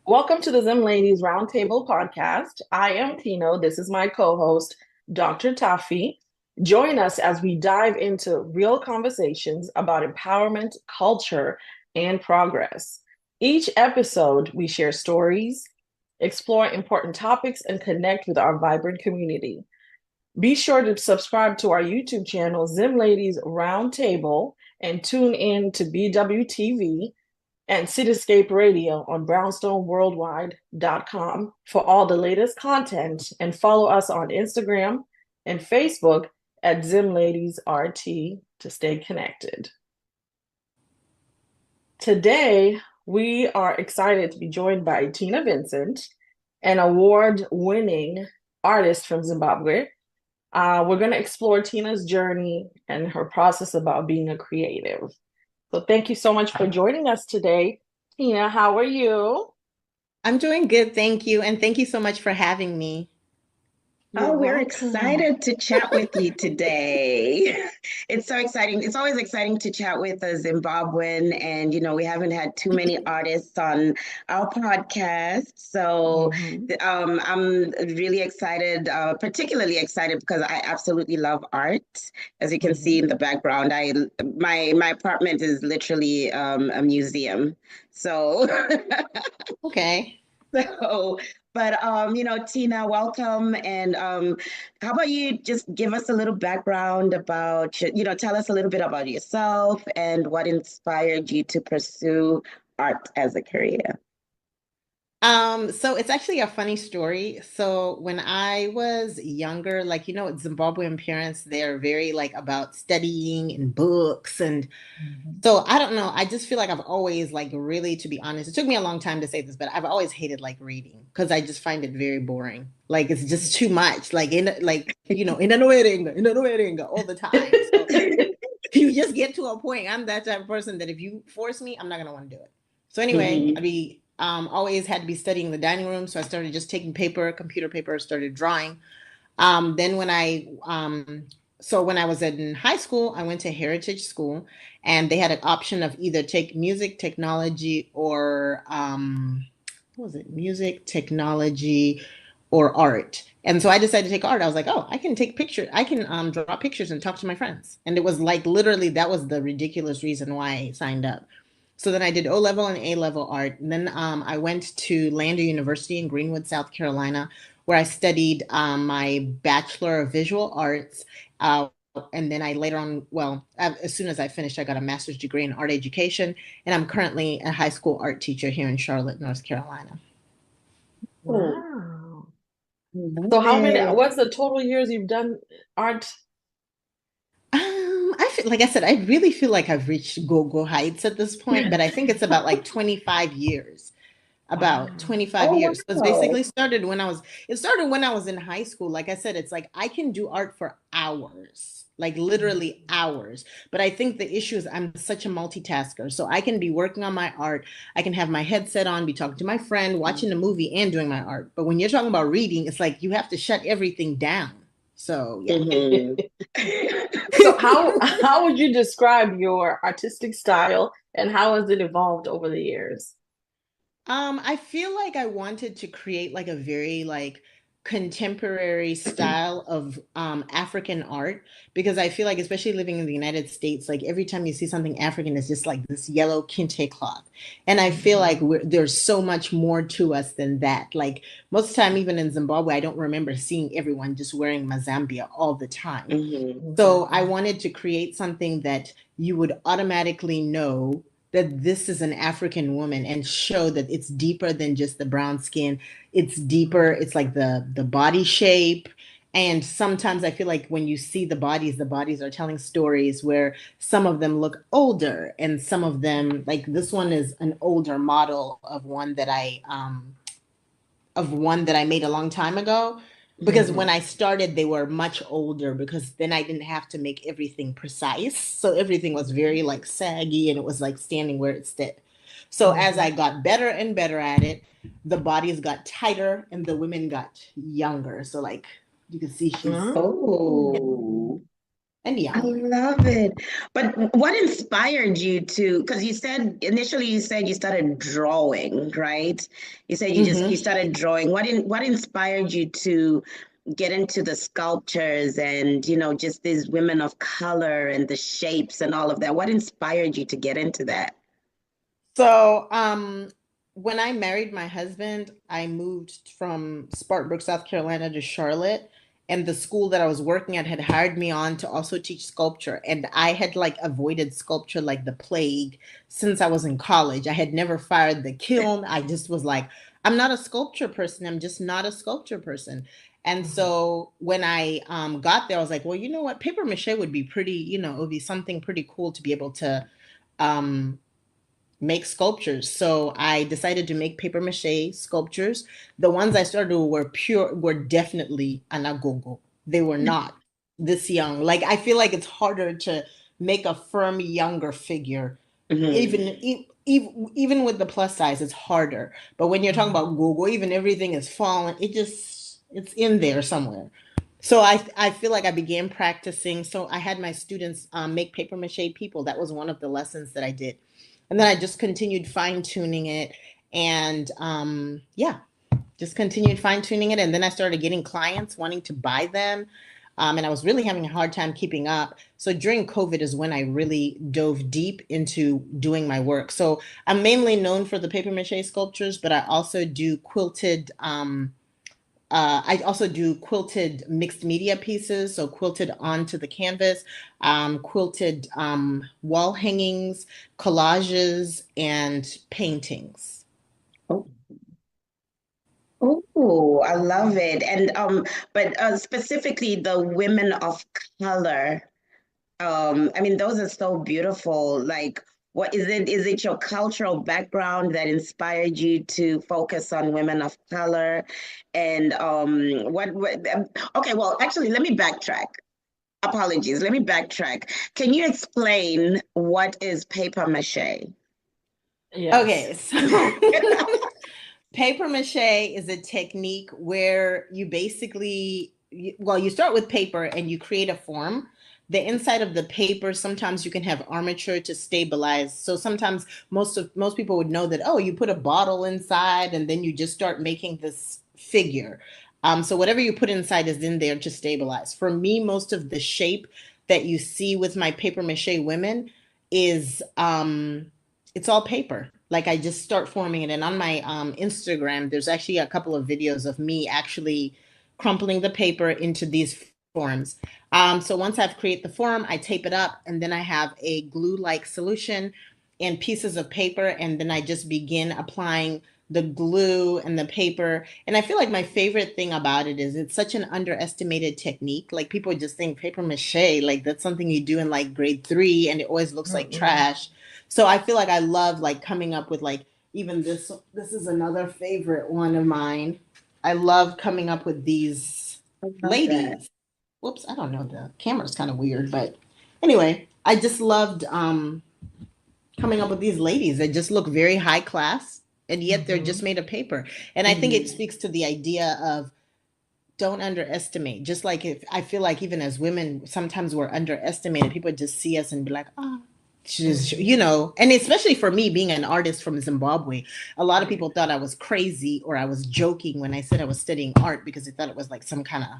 Welcome to the Zim Ladies Roundtable podcast. I am Tino. This is my co-host, Dr. Tafi. Join us as we dive into real conversations about empowerment, culture, and progress. Each episode, we share stories, explore important topics, and connect with our vibrant community. Be sure to subscribe to our YouTube channel, Zim Ladies Roundtable, and tune in to BWTV and Cityscape Radio on brownstoneworldwide.com for all the latest content, and follow us on Instagram and Facebook at ZimLadiesRT to stay connected. Today, we are excited to be joined by Tina Vincent, an award-winning artist from Zimbabwe. We're going to explore Tina's journey and her process about being a creative. So thank you so much for joining us today. Tina, how are you? I'm doing good, thank you. And thank you so much for having me. You're Oh, we're welcome. excited to chat with you today. It's so exciting. It's always exciting to chat with a Zimbabwean, and we haven't had too many artists on our podcast. So Mhm. I'm really excited, particularly excited because I absolutely love art. As you can see Mhm. in the background, my apartment is literally a museum. So Okay. So, but Tina, welcome. And how about you just give us a little background about, tell us a little bit about yourself and what inspired you to pursue art as a career. So it's actually a funny story. So when I was younger, Zimbabwean parents, they're very like about studying and books. And Mhm. so I don't know. I just feel like I've always like really, to be honest, it took me a long time to say this, but I've always hated like reading because I just find it very boring. Like it's just too much. In all the time. So you just get to a point. I'm that type of person that if you force me, I'm not gonna want to do it. So anyway, I'd Mhm. be always had to be studying the dining room. So I started just taking paper, computer paper, started drawing. Then when I was in high school, I went to Heritage School, and they had an option of either take music, technology, or what was it? Music, technology, or art. And so I decided to take art. I was like, oh, I can take pictures. I can draw pictures and talk to my friends. And it was like literally that was the ridiculous reason why I signed up. So then I did O level and A level art. And then I went to Lander University in Greenwood, South Carolina, where I studied my Bachelor of Visual Arts. And then I later on, well, as soon as I finished, I got a master's degree in art education. And I'm currently a high school art teacher here in Charlotte, North Carolina. Oh, Wow. So love it. what's the total years you've done art? I feel, like I said, I really feel like I've reached go-go heights at this point, but I think it's about like 25 years. About Wow. 25 Oh, years. So it's wow. basically it started when I was in high school. Like I said, it's like I can do art for hours, like literally Mhm. hours. But I think the issue is I'm such a multitasker. So I can be working on my art, I can have my headset on, be talking to my friend, watching a movie, and doing my art. But when you're talking about reading, it's like you have to shut everything down. So yeah. Mhm. So how would you describe your artistic style and how has it evolved over the years? I feel like I wanted to create like a very like contemporary style of African art because I feel like especially living in the United States, like every time you see something African, it's just like this yellow kente cloth. And I feel like Mhm. there's so much more to us than that. Like most of the time, even in Zimbabwe, I don't remember seeing everyone just wearing Mazambia all the time. Mhm. So I Mhm. wanted to create something that you would automatically know that this is an African woman and show that it's deeper than just the brown skin. It's deeper. It's like the body shape. And sometimes I feel like when you see the bodies are telling stories where some of them look older and some of them, like this one is an older model of one that I made a long time ago. Because when Mhm. I started, they were much older because then I didn't have to make everything precise. So everything was very like saggy and it was like standing where it stood. So as I Mhm. got better and better at it, the bodies got tighter and the women got younger. So like you can see she's Mhm. Oh. and I young. love it. But what inspired you to, because you said initially you said you started drawing, right? You said you Hmm. started drawing. What inspired you to get into the sculptures and, just these women of color and the shapes and all of that? What inspired you to get into that? So, when I married my husband, I moved from Spartanburg, South Carolina to Charlotte, and the school that I was working at had hired me on to also teach sculpture. And I had like avoided sculpture like the plague since I was in college. I had never fired the kiln. I just was like, I'm not a sculpture person. I'm just not a sculpture person. And Mhm. so when I got there, I was like, well, you know what? Paper mache would be pretty, it would be something pretty cool to be able to um, make sculptures. So I decided to make paper mache sculptures. The ones I started with were definitely anagongo. They were not this young. Like I feel like it's harder to make a firm younger figure. Mhm. Even with the plus size, it's harder. But when you're talking Mhm. about gogo, even everything is falling. It's in there somewhere. So I feel like I began practicing. So I had my students make paper mache people. That was one of the lessons that I did, and then I just continued fine tuning it, and yeah, just continued fine tuning it, and then I started getting clients wanting to buy them, and I was really having a hard time keeping up. So during COVID is when I really dove deep into doing my work. So I'm mainly known for the paper mache sculptures, but I also do quilted. I also do quilted mixed media pieces, so quilted onto the canvas, quilted wall hangings, collages, and paintings. Oh, oh, I love it. And but specifically the women of color. I mean, those are so beautiful. Like, what is it? Is it your cultural background that inspired you to focus on women of color? And okay, well, actually, let me backtrack. Apologies, let me backtrack. Can you explain what is paper mache? Yes. Okay, so paper mache is a technique where you basically, well, you start with paper and you create a form. The inside of the paper, sometimes you can have armature to stabilize. So sometimes most people would know that, oh, you put a bottle inside and then you just start making this figure. So whatever you put inside is in there to stabilize. For me, most of the shape that you see with my paper mache women is it's all paper. Like I just start forming it. And on my Instagram, there's actually a couple of videos of me actually crumpling the paper into these forms. So once I've created the form, I tape it up and then I have a glue-like solution and pieces of paper. And then I just begin applying the glue and the paper. And I feel like my favorite thing about it is it's such an underestimated technique. Like people just think paper mache, like that's something you do in like grade 3 and it always looks like Mm-mm. trash. So I feel like I love like coming up with like even this is another favorite one of mine. I love coming up with these I love that. ladies. Whoops, I don't know, the camera's kind of weird, but anyway, I just loved coming up with these ladies that just look very high class and yet they're just Mhm. made of paper. And I think it Mhm. speaks to the idea of don't underestimate. Just like if I feel like even as women, sometimes we're underestimated. People just see us and be like, oh, she's, Mhm. and especially for me being an artist from Zimbabwe, a lot of Mhm. people thought I was crazy or I was joking when I said I was studying art because they thought it was like some kind of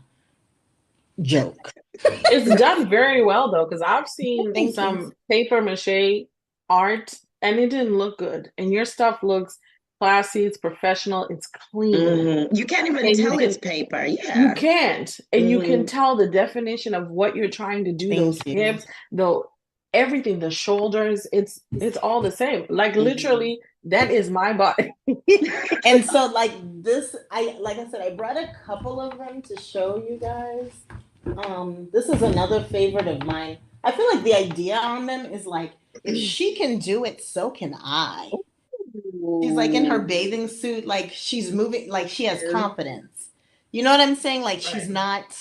joke. It's done very well though, because I've seen Thank you. some paper mache art and it didn't look good. And your stuff looks classy, it's professional, it's clean. You can't even And tell it's paper. you Yeah. can't. And you can Hmm. tell the definition of what you're trying to do, those Thank you. hips, the everything, the shoulders, it's all the same. Like Hmm. literally, that is my body. And so like this, like I said, I brought a couple of them to show you guys. This is another favorite of mine. I feel like the idea on them is like, if she can do it, so can I. She's like in her Ooh. bathing suit, like she's moving, like she has Yes. confidence. You know what I'm saying? Like she's Right. not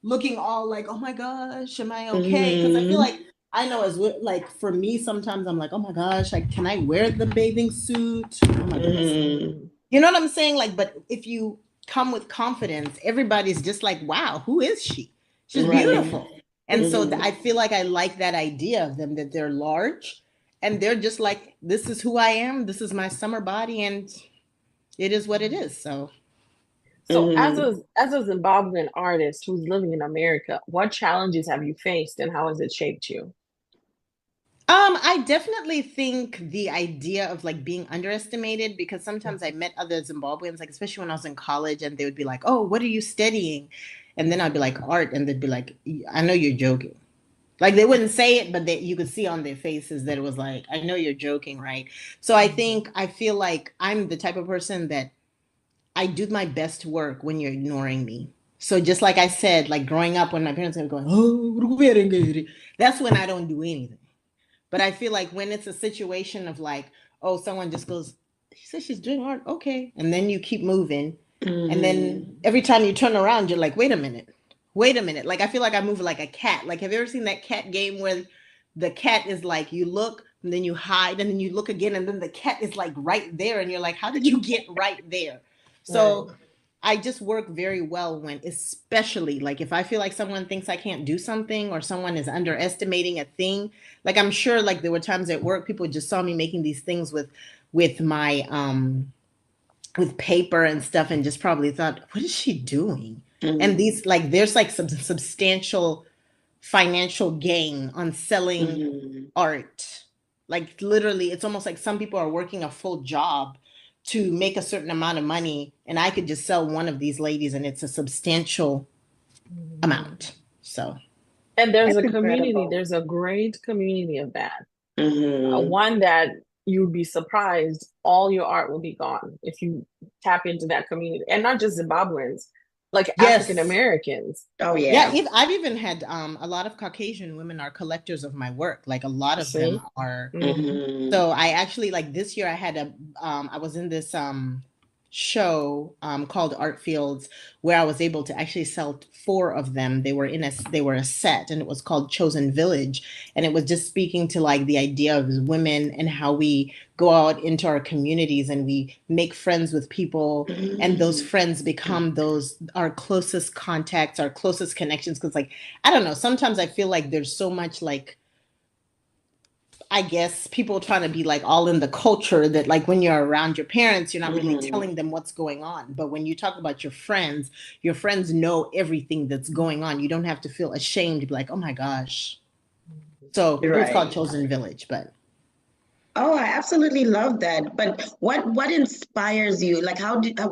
looking all like, oh my gosh, am I okay? Because I feel Hmm. like I know like for me, sometimes I'm like, oh my gosh, like can I wear the bathing suit? Oh my goodness. Hmm. Mhm. You know what I'm saying? Like, but if you come with confidence, everybody's just like, wow, who is she? She's Right. beautiful. And so Mhm. I feel like I like that idea of them, that they're large and they're just like, this is who I am. This is my summer body. And it is what it is. So, So as a Zimbabwean artist who's living in America, what challenges have you faced and how has it shaped you? I definitely think the idea of like being underestimated, because sometimes I met other Zimbabweans, like especially when I was in college, and they would be like, "Oh, what are you studying?" And then I'd be like, "Art," and they'd be like, "I know you're joking." Like they wouldn't say it, but you could see on their faces that it was like, "I know you're joking, right?" So I feel like I'm the type of person that I do my best work when you're ignoring me. So just like I said, like growing up when my parents were going, "Oh, that's when I don't do anything. But I feel like when it's a situation of like, oh, someone just goes, she says she's doing art, okay. And then you keep moving. And then Mhm. every time you turn around, you're like, wait a minute. Wait a minute. Like I feel like I move like a cat. Like have you ever seen that cat game where the cat is like you look and then you hide and then you look again and then the cat is like right there and you're like, how did you get right there? Right. So I just work very well when, especially like if I feel like someone thinks I can't do something or someone is underestimating a thing. Like I'm sure like there were times at work people just saw me making these things with my with paper and stuff and just probably thought, what is she doing? And Mhm. these like there's like some substantial financial gain on selling Mhm. art. Like literally, it's almost like some people are working a full job to make a certain amount of money, and I could just sell one of these ladies, and it's a substantial Mhm. amount. So And there's That's a community, incredible. there's a great community of that. Mhm. One that you'd be surprised all your art will be gone if you tap into that community. And not just Zimbabweans, like African yes, Americans. Oh yeah, yeah. I've even had a lot of Caucasian women are collectors of my work. Like a lot of them See? are. Hmm. Mhm. So I actually like this year I had a I was in this show called Art Fields where I was able to actually sell four of them. They were a set and it was called Chosen Village, and it was just speaking to like the idea of women and how we go out into our communities and we make friends with people, and those Mhm. friends become those our closest contacts, our closest connections. Because like I don't know, sometimes I feel like there's so much like I guess people trying to be like all in the culture that like when you're around your parents, you're not really Mhm. telling them what's going on. But when you talk about your friends know everything that's going on. You don't have to feel ashamed to be like, oh my gosh. So it was called Right. Chosen Village, but Oh, I absolutely love that. But what inspires you? Like,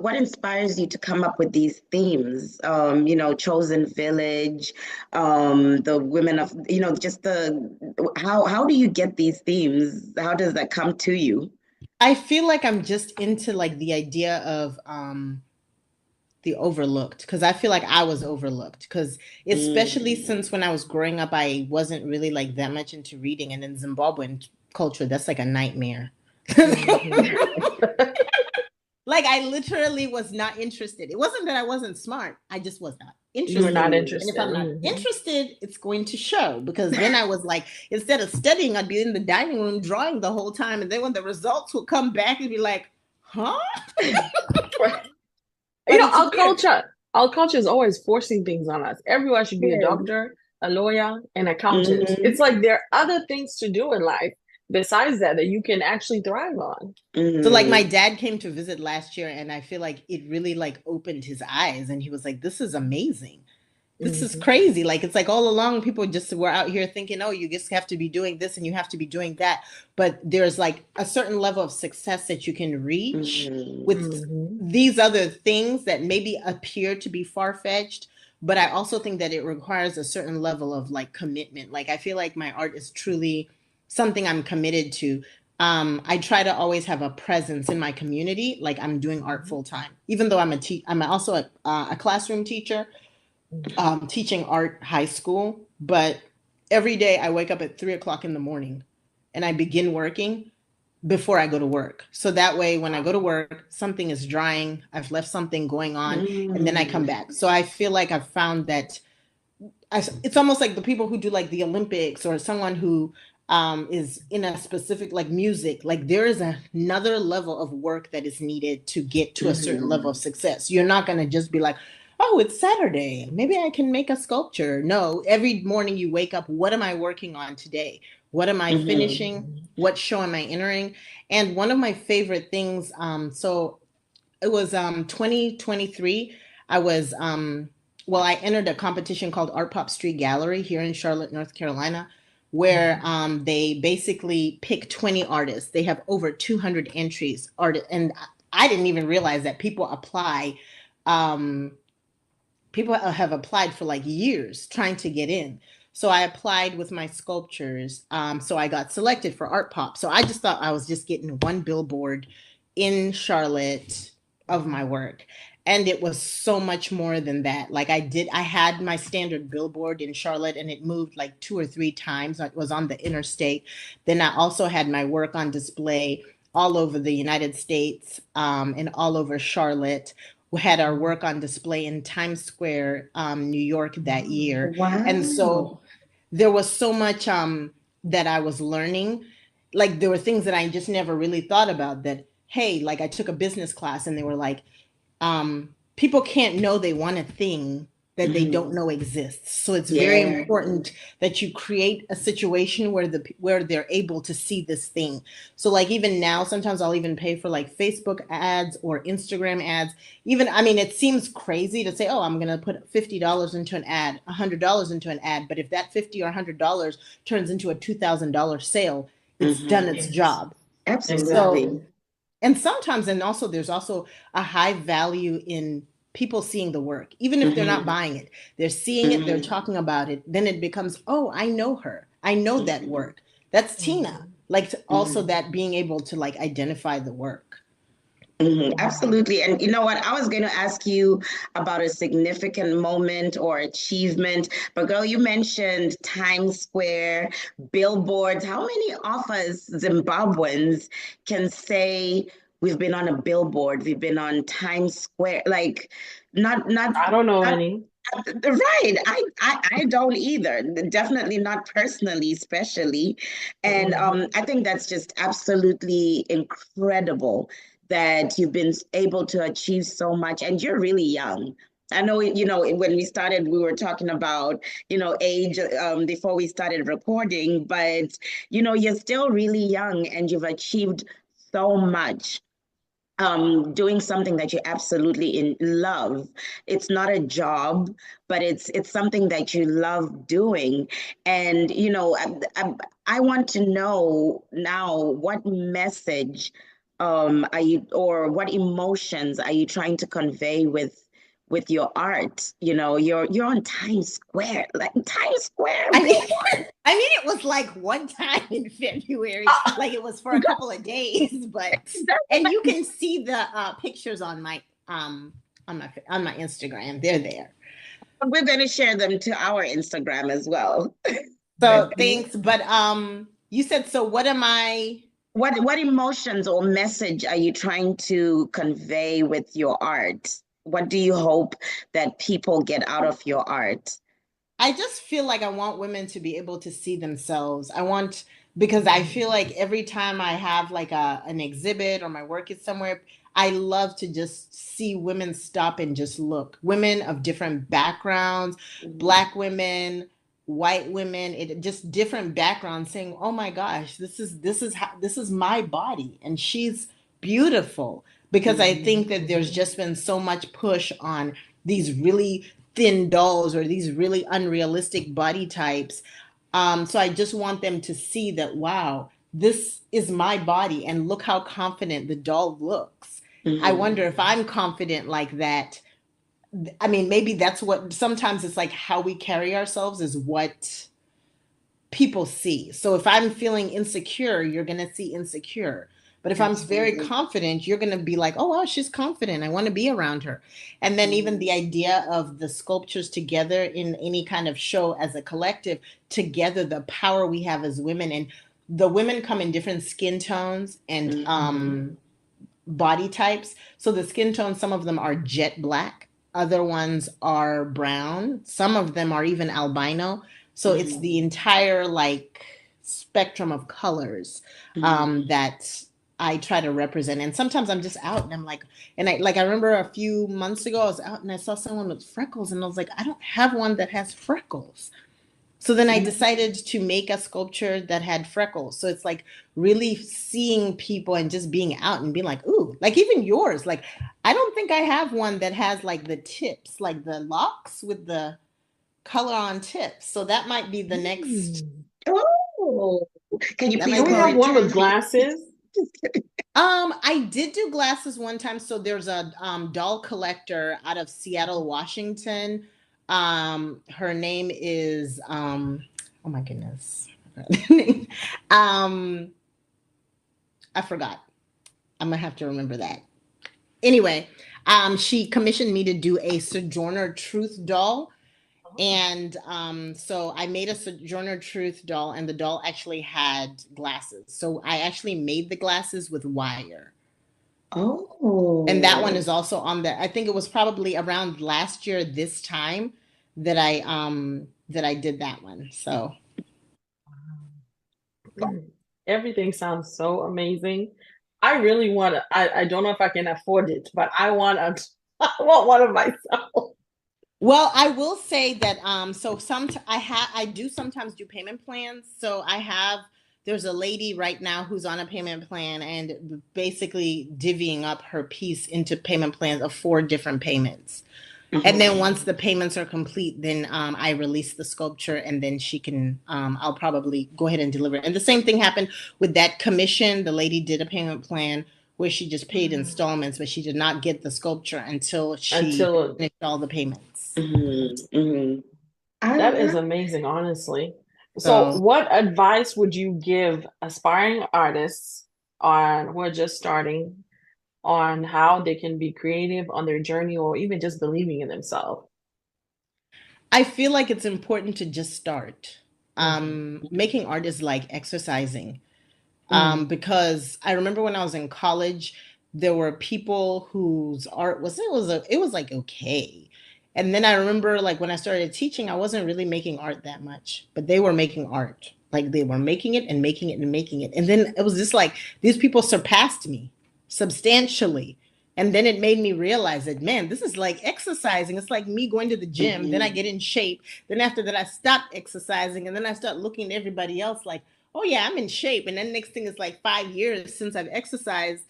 what inspires you to come up with these themes? Chosen village, the women of, just how do you get these themes? How does that come to you? I feel like I'm just into like the idea of the overlooked because I feel like I was overlooked because especially Mm. since when I was growing up I wasn't really like that much into reading, and in Zimbabwean culture that's like a nightmare. Hmm. Like I literally was not interested. It wasn't that I wasn't smart. I just was not You were interested. not Mhm. And if interested. I'm not Hmm. interested, it's going to show because then I was like, instead of studying, I'd be in the dining room drawing the whole time. And then when the results would come back, it'd be like, huh? You But know, it's weird. our culture is always forcing things on us. Everyone should be a Yes. doctor, a lawyer, an accountant. It's Mhm. like there are other things to do in life besides that that you can actually thrive on. So like my Mhm. dad came to visit last year and I feel like it really like opened his eyes and he was like, this is amazing. This is Hmm. crazy. Like it's like all along people just were out here thinking, oh, you just have to be doing this and you have to be doing that. But there's like a certain level of success that you can reach Mhm. with Hmm. these other things that maybe appear to be far-fetched. But I also think that it requires a certain level of like commitment. Like I feel like my art is truly something I'm committed to. I try to always have a presence in my community. Like I'm doing art full time, even though I'm also a classroom teacher teaching art high school, but every day I wake up at 3 o'clock in the morning and I begin working before I go to work. So that way, when I go to work, something is drying, I've left something going on, and then I come Mhm. back. So I feel like I've found that it's almost like the people who do like the Olympics or someone who is in a specific like music, like there is another level of work that is needed to get to a certain level of Mhm. success. You're not going to just be like, oh, it's Saturday. Maybe I can make a sculpture. No, every morning you wake up, what am I working on today? What am I finishing? Mm-hmm. What show am I entering? And one of my favorite things, so it was 2023. I was well, I entered a competition called Art Pop Street Gallery here in Charlotte, North Carolina, where they basically pick 20 artists. They have over 200 entries. And I didn't even realize that um, people have applied for like years trying to get in. So I applied with my sculptures. So I got selected for Art Pop. So I just thought I was just getting one billboard in Charlotte of my work. And it was so much more than that. Like I had my standard billboard in Charlotte and it moved like 2 or 3 times. It was on the interstate. Then I also had my work on display all over the United States, and all over Charlotte. We had our work on display in Times Square, New York that year. And so Wow. there was so much that I was learning. Like there were things that I just never really thought about that, hey, like I took a business class and they were like, people can't know they want a thing that they don't Mm-hmm. know exists. So it's very Yeah. important that you create a situation where they're able to see this thing. So like even now, sometimes I'll even pay for like Facebook ads or Instagram ads. Even I mean, it seems crazy to say, oh, I'm gonna put $50 into an ad, $100 into an ad, but if that 50 or $100 turns into a $2,000 sale, it's done Mm-hmm. its job. So Absolutely. and sometimes and also there's also a high value in people seeing the work even if they're not Mm-hmm. buying it, they're seeing it, they're Mm-hmm. talking about it, then it becomes, oh, I know her, I know that Mm-hmm. work, that's Tina. Like also Mm-hmm. that being able to like identify the work. Mhm, absolutely. And you know what? I was going to ask you about a significant moment or achievement, but girl, you mentioned Times Square, billboards. How many of us Zimbabweans can say we've been on a billboard, we've been on Times Square? Like, not, I don't know not any. right. I don't either. Definitely not personally, especially. And I think that's just absolutely incredible that you've been able to achieve so much, and you're really young. I know, when we started, we were talking about, age before we started recording, but, you're still really young and you've achieved so much, doing something that you absolutely love. It's not a job, but it's something that you love doing. And I want to know now, what message are you, or what emotions are you trying to convey with your art? You're on Times Square, like Times Square I mean, billboard. I mean, it was like one time in February, like it was for a couple of days, but and you can see the pictures on my Instagram. They're there. We're going to share them to our Instagram as well. So thanks. But you said, so what am I? What emotions or message are you trying to convey with your art? What do you hope that people get out of your art? I just feel like I want women to be able to see themselves. I want, because I feel like every time I have like an exhibit or my work is somewhere, I love to just see women stop and just look. Women of different backgrounds, Mhm. black women, white women, it just different backgrounds saying, "Oh my gosh, this is my body and she's beautiful." Because I Mhm. think that there's just been so much push on these really thin dolls or these really unrealistic body types. So I just want them to see that, wow, this is my body and look how confident the doll looks. I wonder Mhm. if I'm confident like that. I mean, maybe that's what sometimes it's like how we carry ourselves is what people see. So if I'm feeling insecure, you're going to see insecure. But if I'm very Absolutely. confident, you're going to be like, oh, wow, she's confident. I want to be around her. And then even the Mhm. idea of the sculptures together in any kind of show as a collective, together, the power we have as women. And the women come in different skin tones and Mhm. body types. So the skin tones, some of them are jet black, other ones are brown, some of them are even albino. So it's Mhm. the entire like spectrum of colors Mhm. that I try to represent. And sometimes I'm just out and I'm like, and I remember a few months ago, I was out and I saw someone with freckles and I was like, I don't have one that has freckles. So then I decided to make a sculpture that had freckles. So it's like really seeing people and just being out and being like, ooh, like even yours. Like, I don't think I have one that has like the tips, like the locks with the color on tips. So that might be the next. Oh, can you That please Can might we be have point one to with glasses? I did do glasses one time. So there's a doll collector out of Seattle, Washington. Her name is oh my goodness. um, I forgot. I'm gonna have to remember that. Anyway, she commissioned me to do a Sojourner Truth doll. And so I made a Sojourner Truth doll, and the doll actually had glasses. So I actually made the glasses with wire. And that one Oh, is also on there. I think it was probably around last year this time that I did that one. So Everything sounds so amazing. I really want to, I don't know if I can afford it, but I want a, I want one of myself. well, I will say that so I do sometimes do payment plans. So there's a lady right now who's on a payment plan and basically divvying up her piece into payment plans of 4 different payments. And then once the payments are complete, then I release the sculpture and then she can, I'll probably go ahead and deliver it. And the same thing happened with that commission. The lady did a payment plan where she just paid installments, but she did not get the sculpture until she Until finished all the payments. I that is love. amazing, honestly. So, So what advice would you give aspiring artists on who are just starting on how they can be creative on their journey or even just believing in themselves? I feel like it's important to just start. Mhm. Making art is like exercising. Mm. Because I remember when I was in college, there were people whose art it was like okay. And then I remember like when I started teaching, I wasn't really making art that much, but they were making art. Like they were making it and making it and making it. And then it was just like these people surpassed me substantially. And then it made me realize that, man, this is like exercising. It's like me going to the gym. Then I get in shape. Then after that, I stop exercising. And then I start looking at everybody else like, oh yeah, I'm in shape. And then next thing is like 5 years since I've exercised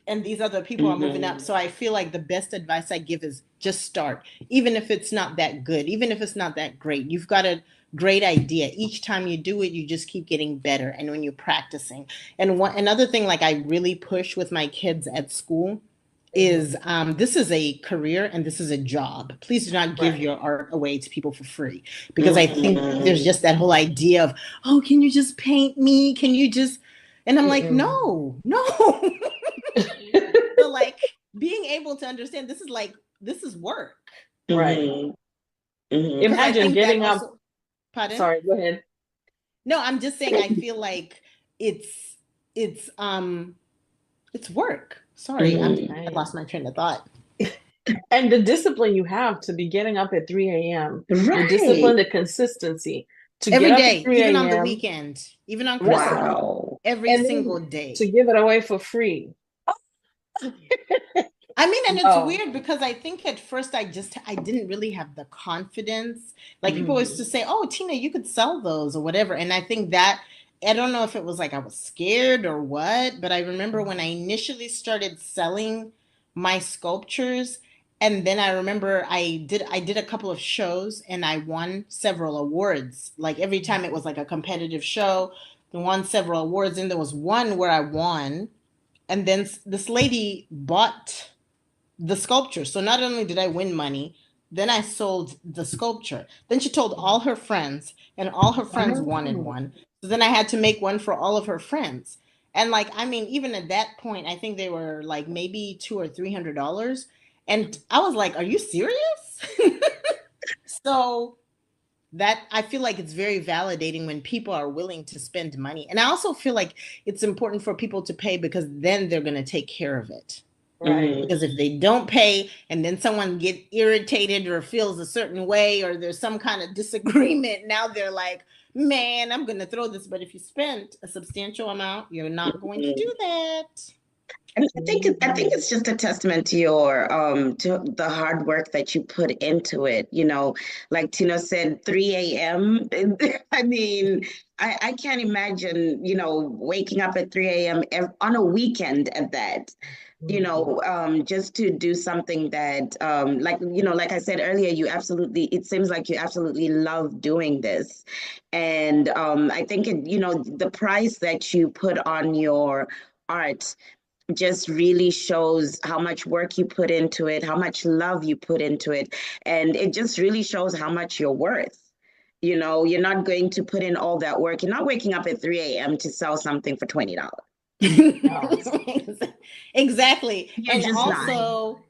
and these other people are moving up. So I feel like the best advice I give is just start, even if it's not that good, even if it's not that great. You've got a great idea. Each time you do it, you just keep getting better. And when you're practicing, and another thing, like I really push with my kids at school is this is a career and this is a job. Please do not give Right. your art away to people for free because I think there's just that whole idea of, oh, can you just paint me? Can you just, and I'm like, Mm-mm. no, no. So like being able to understand this is work. Right. Because I Imagine think that getting up. also, pardon? Sorry, go ahead. No, I'm just saying I feel like it's it's um it's work. Sorry, I Right. lost my train of thought. And the discipline you have to be getting up at 3 a.m., the Right. discipline, the consistency to get Every up at day, even on 3 the a.m., weekend, even on right? Christmas, Wow. every And single then to day. give it away for free. I mean, and it's Oh. weird because I think at first I didn't really have the confidence. Like people used to Mhm. say, "Oh, Tina, you could sell those or whatever." And I think that I don't know if it was like I was scared or what, but I remember when I initially started selling my sculptures, and then I remember I did a couple of shows and I won several awards. Like every time it was like a competitive show, I won several awards, and there was one where I won, and then this lady bought the sculpture. So not only did I win money, then I sold the sculpture. Then she told all her friends, and all her friends wanted Wow. one. So then I had to make one for all of her friends. And like, I mean, even at that point, I think they were like maybe $200 or $300. And I was like, are you serious? So that I feel like it's very validating when people are willing to spend money. And I also feel like it's important for people to pay because then they're going to take care of it. Right. Because if they don't pay and then someone get irritated or feels a certain way or there's some kind of disagreement, now they're like man, I'm going to throw this. But if you spent a substantial amount, you're not going to do that. And I think it's just a testament to your to the hard work that you put into it. You know, like Tina said, 3 a.m. I mean, I can't imagine, you know, waking up at 3 a.m. On a weekend at that. You know, just to do something that, like, you know, like I said earlier, it seems like you absolutely love doing this. And I think you know, the price that you put on your art just really shows how much work you put into it, how much love you put into it. And it just really shows how much you're worth. You know, you're not going to put in all that work. You're not waking up at 3 a.m. to sell something for $20. No. Exactly. You're And just not. also,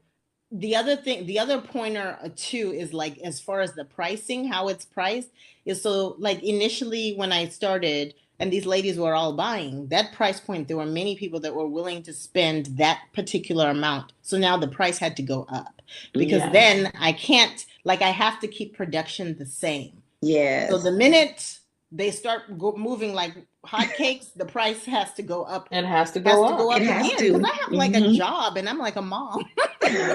the other thing, the other pointer too is like as far as the pricing, how it's priced is so like initially when I started and these ladies were all buying that price point, there were many people that were willing to spend that particular amount. So now the price had to go up because Yes. then I can't, like, I have to keep production the same. So the Yes. minute they start moving like hotcakes, the price has to go up. It has to Has go to go up. It up has again because to. I have like a Mhm. job and I'm like a mom.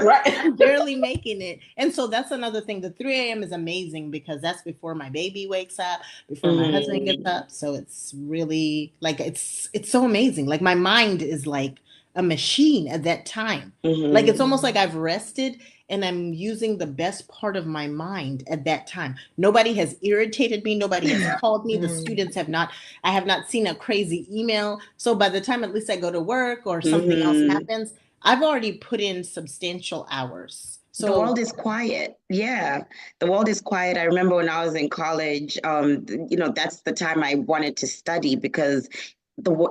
Right. I'm barely making it. And so that's another thing. The 3 a.m. is amazing because that's before my baby wakes up, before my husband gets Mm. up. So it's really like it's so amazing. Like my mind is like a machine at that time. Like it's Mhm. almost like I've rested and I'm using the best part of my mind at that time. Nobody has irritated me. Nobody has called me. The Mm. students have not, I have not seen a crazy email. So by the time at least I go to work or something else Mhm. happens, I've already put in substantial hours. The world So is quiet. Yeah, the world is quiet. I remember when I was in college, you know, that's the time I wanted to study because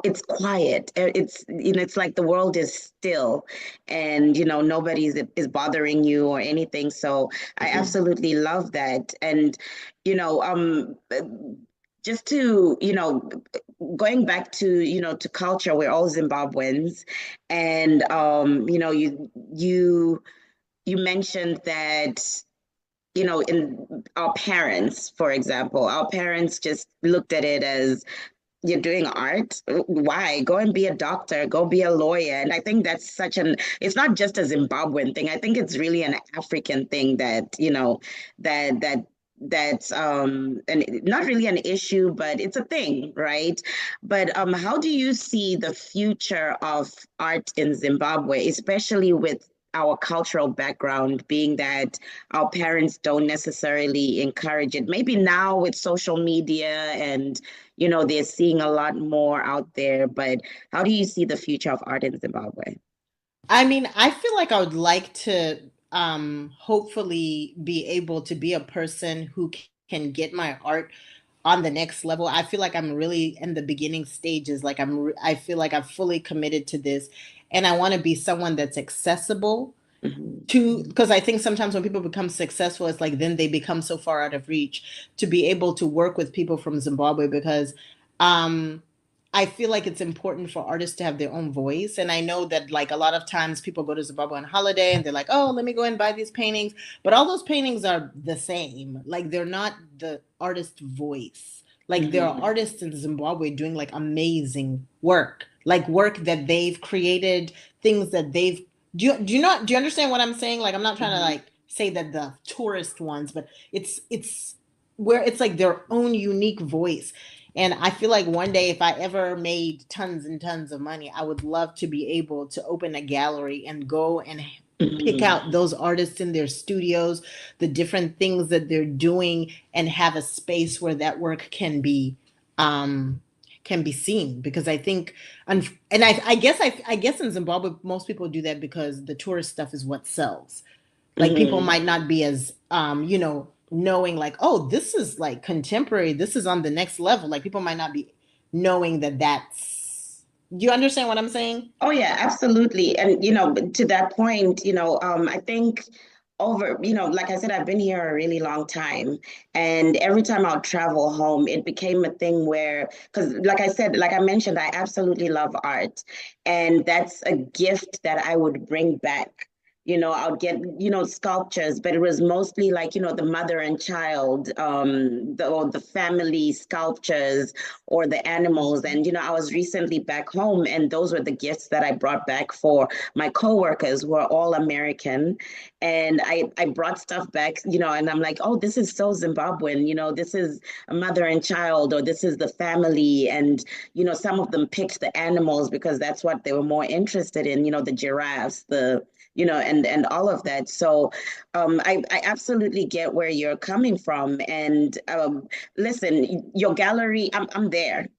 it's quiet. It's, you know, it's like the world is still, and you know is bothering you or anything. So I absolutely love that. And you know, just to, you know, going back to, you know, to culture, we're all Zimbabweans, and you know, you mentioned that, you know, in our parents, for example, our parents just looked at it as you're doing art. Why? Go and be a doctor, go be a lawyer. And I think that's it's not just a Zimbabwean thing. I think it's really an African thing that, you know, that's and not really an issue, but it's a thing, right? But how do you see the future of art in Zimbabwe, especially with our cultural background, being that our parents don't necessarily encourage it? Maybe now with social media and, you know, they're seeing a lot more out there, but how do you see the future of art in Zimbabwe? I mean, I feel like I would like to hopefully be able to be a person who can get my art on the next level. I feel like I'm really in the beginning stages. Like I feel like I'm fully committed to this and I want to be someone that's accessible Mhm. to, because I think sometimes when people become successful, it's like then they become so far out of reach to be able to work with people from Zimbabwe because um I feel like it's important for artists to have their own voice. And I know that like a lot of times people go to Zimbabwe on holiday and they're like, oh, let me go and buy these paintings. But all those paintings are the same. Like they're not the artist voice. Like there are Mhm. artists in Zimbabwe doing like amazing work, like work that they've created, things that they've do you understand what I'm saying? Like I'm not trying to Mhm. like say that the tourist ones, but it's where it's like their own unique voice. And I feel like one day if I ever made tons and tons of money, I would love to be able to open a gallery and go and pick Mhm. out those artists in their studios, the different things that they're doing and have a space where that work um can be seen because I think and I guess in Zimbabwe most people do that because the tourist stuff is what sells. Like people Mhm. might not be as you know, knowing like, oh, this is like contemporary, this is on the next level. Like people might not be knowing that that's, do you understand what I'm saying? Oh yeah, absolutely. And you know, to that point, you know, I think you know, like I said, I've been here a really long time, and every time I'll travel home, it became a thing where, because like I said, like I mentioned, I absolutely love art, and that's a gift that I would bring back I would get, sculptures, but it was mostly like, the mother and child, or the family sculptures or the animals. And, I was recently back home, and those were the gifts that I brought back for my coworkers who are all American. And I brought stuff back, and I'm like, oh, this is so Zimbabwean, this is a mother and child, or this is the family. And, some of them picked the animals because that's what they were more interested in, the giraffes, and all of that. So I absolutely get where you're coming from. And listen, your gallery, I'm there.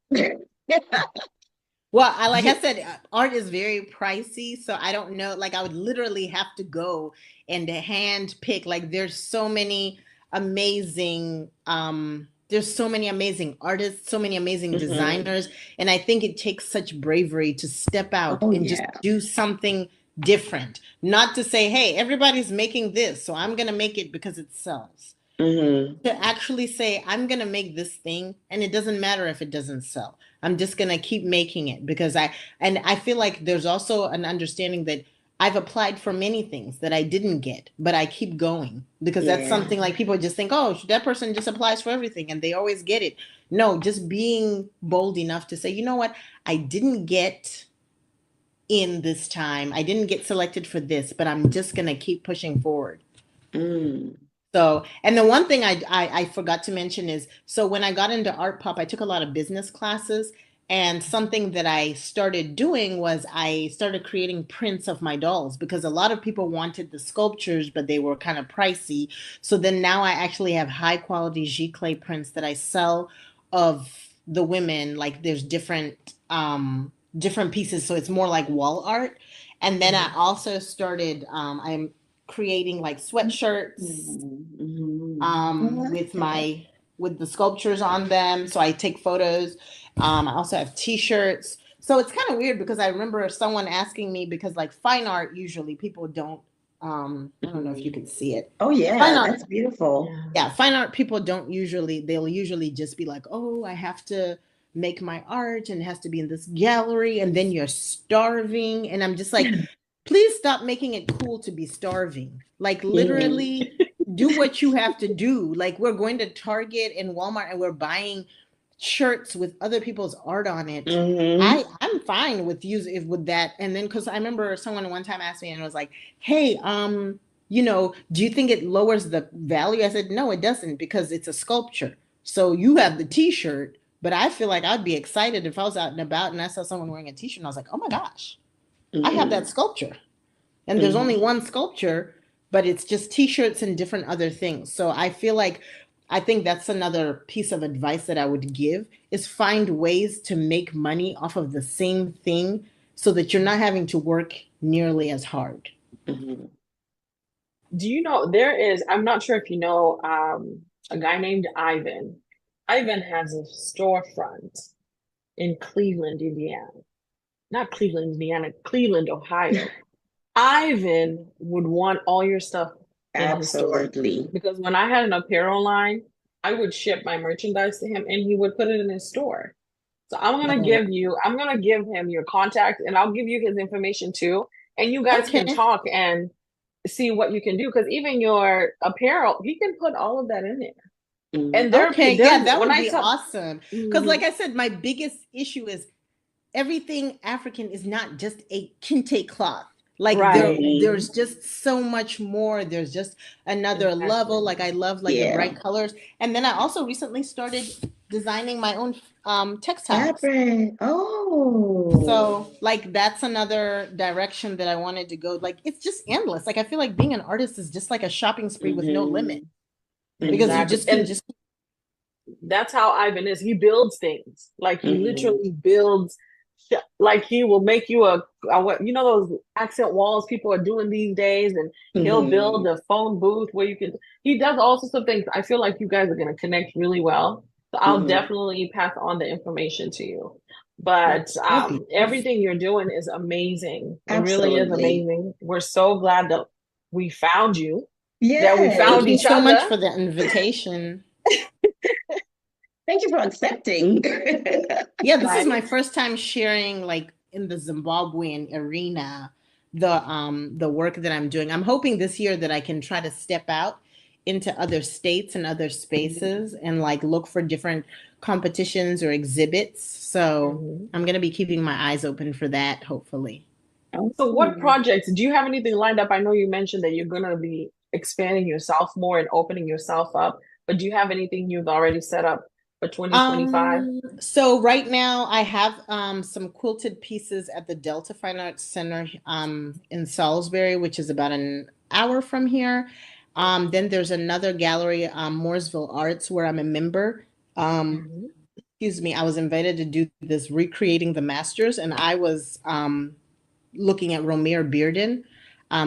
Well, like I said, art is very pricey, so I don't know. Like, I would literally have to go and hand pick. Like, there's so many amazing artists, so many amazing designers, and I think it takes such bravery to step out and just do something different. Not to say, hey, everybody's making this, so I'm gonna make it because it sells. To actually say, I'm gonna make this thing, and it doesn't matter if it doesn't sell. I'm just gonna keep making it because I feel like there's also an understanding that I've applied for many things that I didn't get, but I keep going because that's something like people just think, oh, that person just applies for everything and they always get it. No, just being bold enough to say, you know what, I didn't get in this time. I didn't get selected for this, but I'm just gonna keep pushing forward. So, and the one thing I forgot to mention is, so when I got into Art Pop, I took a lot of business classes, and something that I started doing was I started creating prints of my dolls because a lot of people wanted the sculptures, but they were kind of pricey. So then now I actually have high quality giclée prints that I sell of the women. Like, there's different pieces, so it's more like wall art. And then I also started I'm creating like sweatshirts with the sculptures on them. So I take photos. I also have t-shirts. So it's kind of weird because I remember someone asking me, because like fine art, usually people don't, I don't know if you can see it. Oh yeah, fine art, that's beautiful. Yeah, fine art people they'll usually just be like, oh, I have to make my art and it has to be in this gallery, and then you're starving. And I'm just like, please stop making it cool to be starving. Like, literally do what you have to do. Like, we're going to Target and Walmart and we're buying shirts with other people's art on it. I'm fine with with that. And then, because I remember someone one time asked me and it was like, hey, do you think it lowers the value? I said, no, it doesn't, because it's a sculpture. So you have the t-shirt, but I feel like I'd be excited if I was out and about and I saw someone wearing a t-shirt and I was like, oh my gosh, I have that sculpture. And there's only one sculpture, but it's just t-shirts and different other things. So I think that's another piece of advice that I would give, is find ways to make money off of the same thing so that you're not having to work nearly as hard. Do you know I'm not sure if you know, a guy named Ivan. Ivan has a storefront in Cleveland, Indiana. Not Cleveland, Indiana, Cleveland, Ohio. Ivan would want all your stuff in his store. Absolutely. Because when I had an apparel line, I would ship my merchandise to him and he would put it in his store. So I'm gonna give him your contact, and I'll give you his information too. And you guys can talk and see what you can do. Because even your apparel, he can put all of that in there. And that would be awesome. Because like I said, my biggest issue is everything African is not just a kente cloth. Like, there's just so much more. There's just another level. Like, I love the bright colors. And then I also recently started designing my own textiles. Oh. So like, that's another direction that I wanted to go. Like, it's just endless. Like, I feel like being an artist is just like a shopping spree with no limit. Because you just that's how Ivan is. He builds things. Like, he literally builds. Like, he will make you those accent walls people are doing these days, and he'll build a phone booth where he does all sorts of things. I feel like you guys are going to connect really well. So I'll definitely pass on the information to you. But everything you're doing is amazing. Absolutely. It really is amazing. We're so glad that we found you. Yeah. That we found each other. Thank you so much for the invitation. Thank you for accepting. Yeah, this is my first time sharing, like, in the Zimbabwean arena. the work that I'm doing. I'm hoping this year that I can try to step out into other states and other spaces and like look for different competitions or exhibits. So Mhm. I'm going to be keeping my eyes open for that, hopefully. So what Awesome. projects, do you have anything lined up? I know you mentioned that you're going to be expanding yourself more and opening yourself up, but do you have anything you've already set up for 2025? So right now I have some quilted pieces at the Delta Fine Arts Center in Salisbury, which is about an hour from here. Then there's another gallery, Mooresville Arts, where I'm a member. Um, Mhm. excuse me, I was invited to do this recreating the masters, and I was looking at Romare Bearden,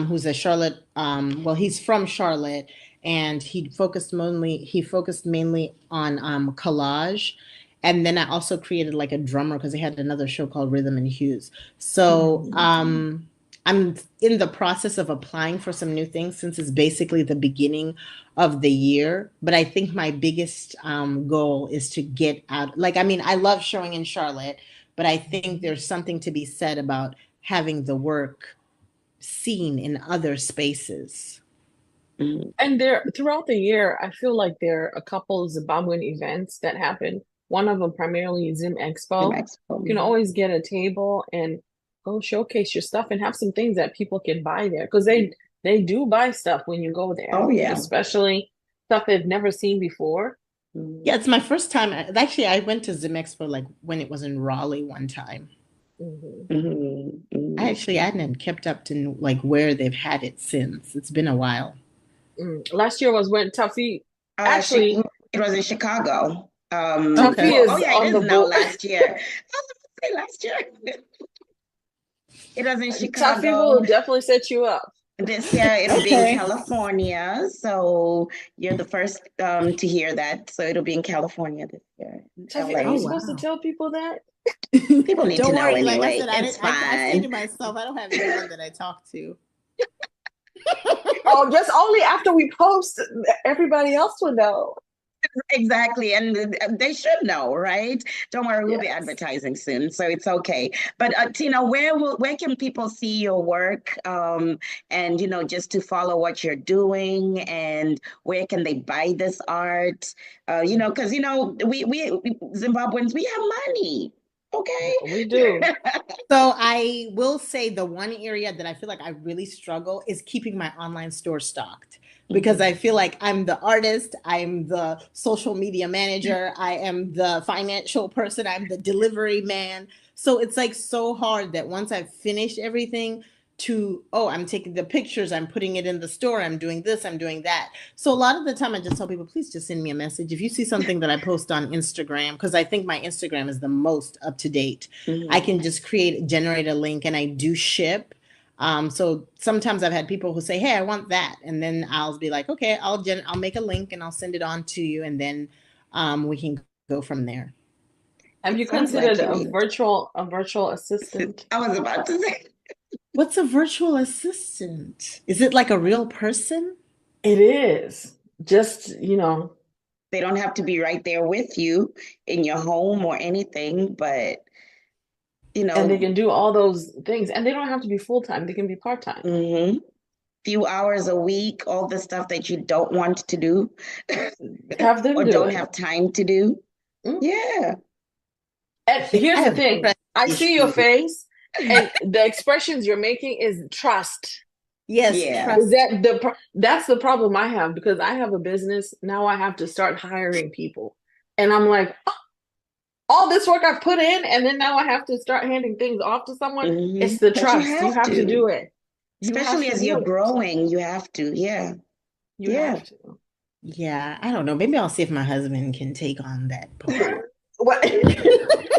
who's a Charlotte. Well, he's from Charlotte, and he focused mainly on collage. And then I also created like a drummer because they had another show called Rhythm and Hues. So Mhm. I'm in the process of applying for some new things since it's basically the beginning of the year. But I think my biggest goal is to get out. Like, I mean, I love showing in Charlotte, but I think Mhm. there's something to be said about having the work seen in other spaces. Mhm. And there, throughout the year, I feel like there are a couple of Zimbabwean events that happen. One of them primarily is Zim The Expo. You can Expo. always get a table and go showcase your stuff and have some things that people can buy there because they do buy stuff when you go there, Oh yeah. especially stuff they've never seen before. Yeah, Mhm. it's my first time. Actually, I went to Zimexpo like when it was in Raleigh one time. Mhm. Mhm. I Mhm. actually hadn't kept up to like where they've had it since. It's been a while. Last year was when Tuffy, Chi actually, it was in Chicago. Okay. Tuffy Well, oh is yeah, it on is the now board. last year. I was about to say last year. It was in Tuffy Chicago. will definitely set you up. This year it'll be in Okay. California. So you're the first to hear that. So it'll be in California this year, in Tuffy, are Oh you LA. supposed to wow. tell people that? People need to Don't know worry. Like I anyway. said, I It's didn't. I say to fine. myself, I don't have anyone that I talk to. Oh, just only after we post, everybody else will know. Exactly. And they should know, right? Don't worry, we'll be Yes. advertising soon, so it's okay. But Tina, where can people see your work? And just to follow what you're doing, and where can they buy this art? Because we Zimbabweans, we have money. Okay. We do. So I will say the one area that I feel like I really struggle is keeping my online store stocked because I Mhm. feel like I'm the artist, I'm the social media manager, I am the financial person, I'm the delivery man. So it's like so hard that once I've finished everything oh, I'm taking the pictures, I'm putting it in the store, I'm doing this, I'm doing that. So a lot of the time I just tell people, please just send me a message. If you see something that I post on Instagram, because I think my Instagram is the most up to date, I Mhm. can just generate a link and I do ship. So sometimes I've had people who say, "Hey, I want that," and then I'll be like, "Okay, I'll make a link and I'll send it on to you, and then we can go from there." Have It you sounds considered like you need. a virtual assistant? I was about to say. What's a virtual assistant? Is it like a real person? It is. Just, They don't have to be right there with you in your home or anything, but you and they know, can do all those things. And they don't have to be full-time. They can be part-time. few hours a week, all the stuff that you don't want to do Have them or do don't it. have time to do. Mm. Yeah. And I here's the have thing. trust I see your issues. face and the expressions you're making is trust. Yes, Yeah. Is trust. that that's the problem I have because I have a business. Now I have to start hiring people. And I'm like, "Oh, all this work I've put in, and then now I have to start handing things off to someone. It's the But you trust. You have have to to, do it. You have especially to as do you're it. growing, you have to. Yeah. You Yeah. have to. Yeah, I don't know. Maybe I'll see if my husband can take on that part. What?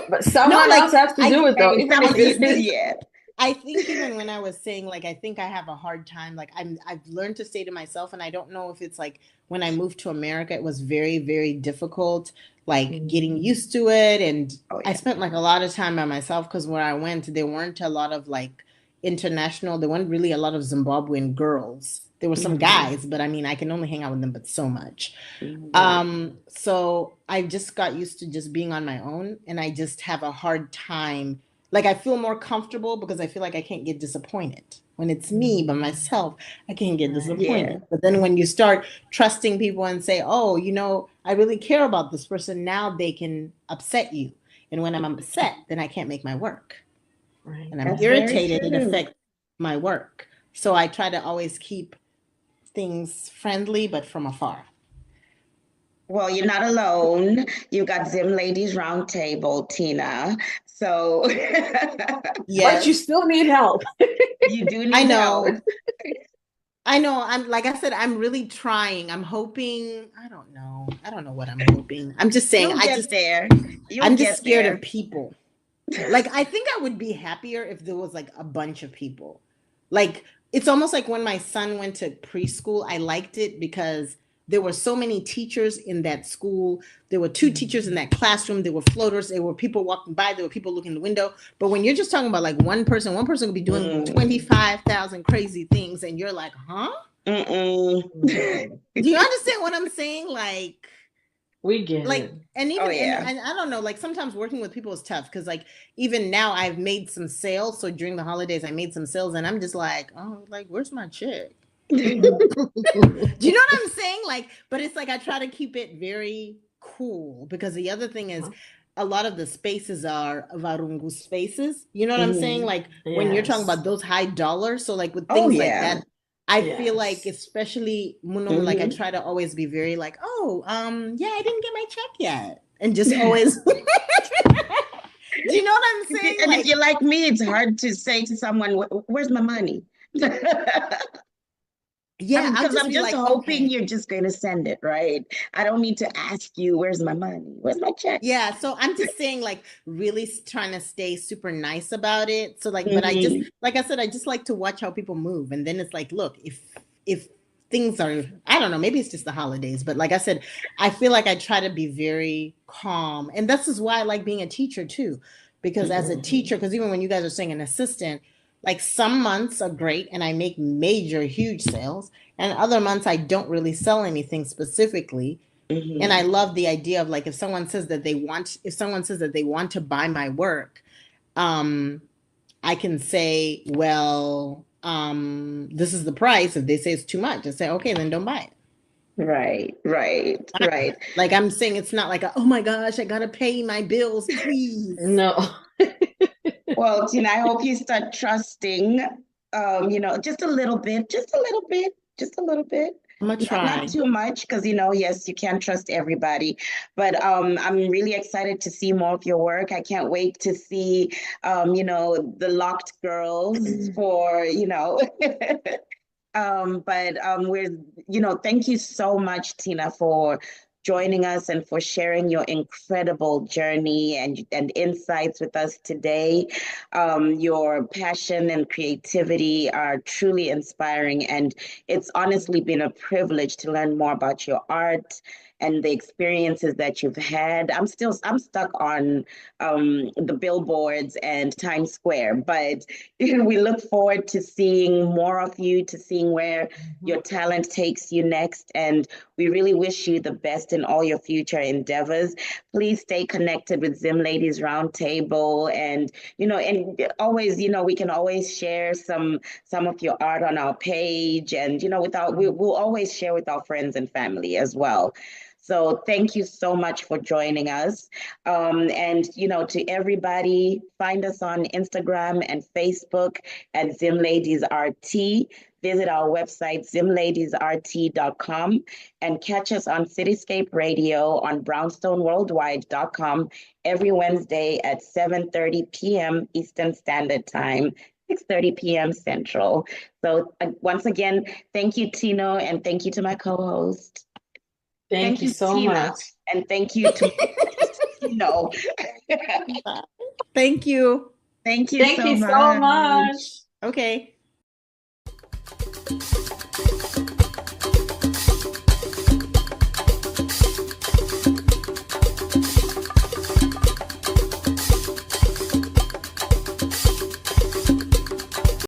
But No, someone like else has to I do it though, Hey, even if somebody, it's yeah. I think even when I was saying like I think I have a hard time, like I've learned to say to myself, and I don't know if it's like when I moved to America, it was very, very difficult, like getting Mhm. used to it. And Oh I yeah. spent like a lot of time by myself because where I went, there weren't a lot of like international, there weren't really a lot of Zimbabwean girls. There were some Mhm. guys, but I mean I can only hang out with them but so much. Right. So I just got used to just being on my own, and I just have a hard time. Like I feel more comfortable because I feel like I can't get disappointed. When it's me by myself, I can get Right. disappointed. Yeah. But then when you start trusting people and say, oh, I really care about this person, now they can upset you. And when I'm upset, then I can't make my work. Right. And I'm That's very irritated, it true. affects my work. So I try to always keep things friendly, but from afar. Well, you're not alone. You got Zim Ladies Roundtable, Tina. So But you Yes, still need help. you do I need help. know. I know. I'm like I said, I'm really trying. I'm hoping. I don't know. I don't know what I'm hoping. I'm just saying, You'll get there. You'll I'm just get scared of there. people. Like, I think I would be happier if there was like a bunch of people. Like, it's almost like when my son went to preschool, I liked it because there were so many teachers in that school. There were two teachers in that classroom. There were floaters. There were people walking by. There were people looking in the window. But when you're just talking about like one person could be doing Mm. 25,000 crazy things, and you're like, huh? Mm-mm. Do you understand what I'm saying? We get Like, it. and Oh even yeah. and I don't know, like sometimes working with people is tough because like even now I've made some sales. So during the holidays I made some sales and I'm just like, oh, like where's my check? Do you know what I'm saying? Like, but it's like I try to keep it very cool because the other thing is a lot of the spaces are Varungu spaces. You know what I'm saying? Mhm. Like when you're talking Yes. about those high dollars, so like with Oh things like yeah. that, I feel like Yes. especially Munom, like I Mhm. try to always be very like, oh, yeah, I didn't get my check yet. And just always do you know what I'm saying? And if Like, you're like me, it's hard to say to someone, "Where's my money?" yeah, I'll Because just I'm be just like, hoping okay. you're just going to send it, right? I don't need to ask you, "Where's my money? Where's my check?" Yeah, so I'm just saying, like, really trying to stay super nice about it. So, like, but I just, Mhm. like I said, I just like to watch how people move, and then it's like, look, if things are, I don't know, maybe it's just the holidays, but like I said, I feel like I try to be very calm, and this is why I like being a teacher too, because as a teacher, because even when you guys are saying an assistant, like some months are great, and I make major, huge sales, and other months I don't really sell anything specifically. And I Mhm. love the idea of like if someone says that they want to buy my work, um, I can say, well, this is the price. If they say it's too much, I say, okay, then don't buy Right, right, it. right. Like I'm saying, it's not like oh my gosh, I gotta pay my bills, please. No. Well, Tina, I hope you start trusting, just a little bit, just a little bit, just a little bit. I'm gonna Not try. too much, because yes, you can't trust everybody. But I'm really excited to see more of your work. I can't wait to see, the Locked Girls for, but thank you so much, Tina, for joining us and for sharing your incredible journey and insights with us today. Your passion and creativity are truly inspiring, and it's honestly been a privilege to learn more about your art and the experiences that you've had. I'm stuck on the billboards and Times Square, but we look forward to seeing more of you, to seeing where your talent takes you next. And we really wish you the best in all your future endeavors. Please stay connected with Zim Ladies Roundtable. And always, we can always share some of your art on our page. And, we'll always share with our friends and family as well. So thank you so much for joining us. And, to everybody, find us on Instagram and Facebook at Zim Ladies RT. Visit our website, zimladiesrt.com, and catch us on Cityscape Radio on brownstoneworldwide.com every Wednesday at 7:30 p.m. Eastern Standard Time, 6:30 p.m. Central. So once again, thank you, Tino, and thank you to my co-host. Thank Thank you you, so Tina, much. and thank you to Tino. Thank you. Thank you Thank so you so much. much. Okay.